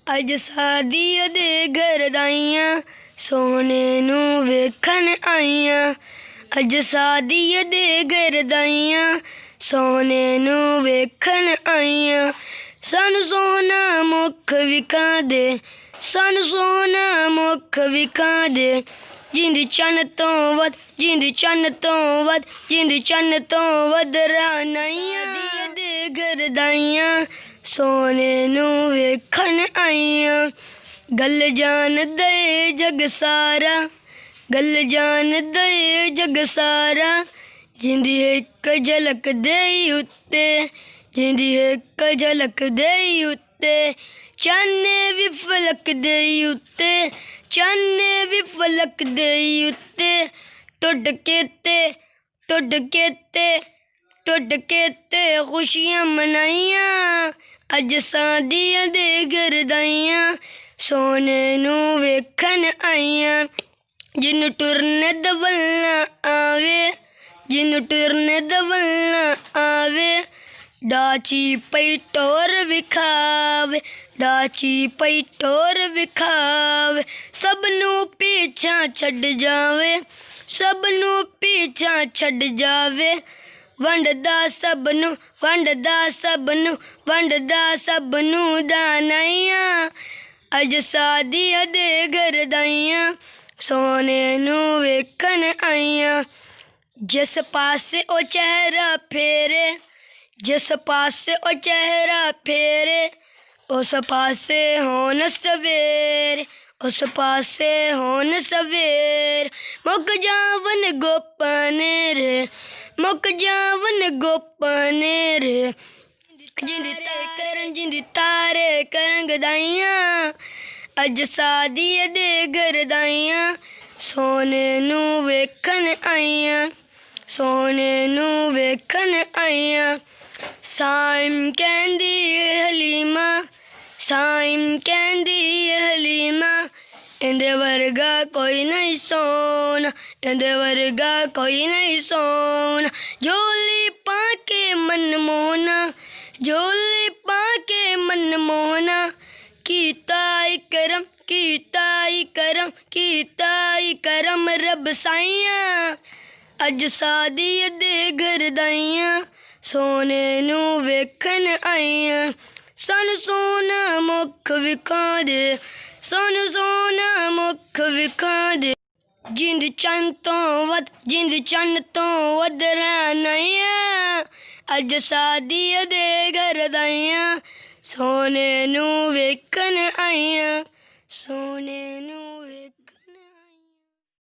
अज शादी दे घर दाइयां सोने नू वेखन आईयां। अज शादी दे घर दाइयां सोने नू वेखन आईयां। सानू सोना मुख विखा दे, सानू सोना मुख विखा दे। जिंद चन्न तो वध, जिंद चन्न तो वध, जिंद चन्न तो वध रानाइयां। शादी दे घर दाइयां सोने नू वेखन आईयां। गल जान दे जग सारा, गल जान दे जग सारा। जिंदी एक झलक दे उत्ते, जिंदी एक झलक दे उत्ते। चाने भी फलक दे उत्ते, चाने भी फलक दे उत्ते। टुट के ते, टुट के ते, टुट के ते खुशियां मनाइयां। अज शादी दे घर दाइयां सोने नू वेखन आईयां। जिन्नू टुरने दवलना आवे, जिन्नू टुरने दवलना आवे। डाची पई टोर विखावे, डाची पई टोर विखावे। सबनू पीछा छड़ जावे, सबनू पीछा छड़ जावे। वंडदा सबनू, वंडदा सबनू, वंडदा सबनू दानाइयां। अज शादी दे घर दाइयां सोने नू वेखन आईयां। जिस पासे ओ चेहरा फेरे, जिस पासे ओ चेहरा फेरे। उस पासे होन सवेर, उस पासे होन सवेर। मुक जावन गोपने रे, मुक जावन गोपने रे। जिंदी तारे करन गदाइयां। अज शादी दे घर दाइयां सोने नू वेखन आईयां, सोने नू वेखन आईयां। साइम कहंदी हलीमा, साइम कहंदी हलीमा। इंदे वर्गा कोई नहीं सोना, इंदे वर्गा कोई नहीं सोना। झोली पाके मन मोहना, झोली पाके मन मोहना। कीता करम, कीता करम, कीता करम रब साइयां। अज शादी दे घर दाइयां सोने नू वेखन आईयां। सानू सोना मुख विखा दे, सानू सोना मुख विखा दे। जिंद चन्न तो वध, जिंद चन्न तो वध रानाइयां। अज शादी दे घर दाइयां सोने नू वेखन आईयां, सोने नू।